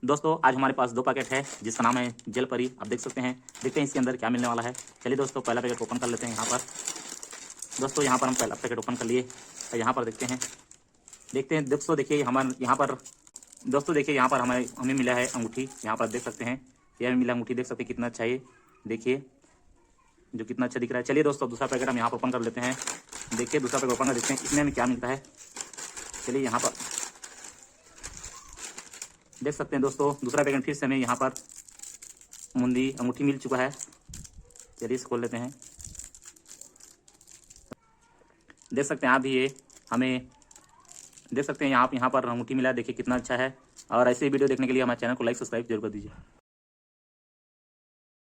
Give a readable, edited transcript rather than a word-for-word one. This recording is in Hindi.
दोस्तों आज हमारे पास 2 पैकेट है जिसका नाम है जेल परी। आप देख सकते हैं, देखते हैं इसके अंदर क्या मिलने वाला है। चलिए दोस्तों पहला पैकेट ओपन कर लेते हैं। यहाँ पर दोस्तों यहाँ पर हम पहला पैकेट ओपन कर लिए और यहाँ पर देखते हैं दोस्तों देखिए हमारे यहाँ पर दोस्तों देखिए यहाँ पर हमें मिला है अंगूठी। यहाँ पर देख सकते हैं, यह मिला अंगूठी, देख सकते हैं कितना अच्छा है, देखिए जो कितना अच्छा दिख रहा है। चलिए दोस्तों दूसरा पैकेट हम यहाँ पर ओपन कर लेते हैं। देखिए दूसरा पैकेट ओपन कर देखते हैं इसमें हमें क्या मिलता है। चलिए यहाँ पर देख सकते हैं दोस्तों दूसरा पैकेट फिर से हमें यहाँ पर मुंदी अंगूठी मिल चुका है। चलिए इसे खोल लेते हैं। देख सकते हैं आप भी ये हमें देख सकते हैं यहाँ पर अंगूठी मिला है। देखिए कितना अच्छा है। और ऐसे ही वीडियो देखने के लिए हमारे चैनल को लाइक सब्सक्राइब जरूर कर दीजिए।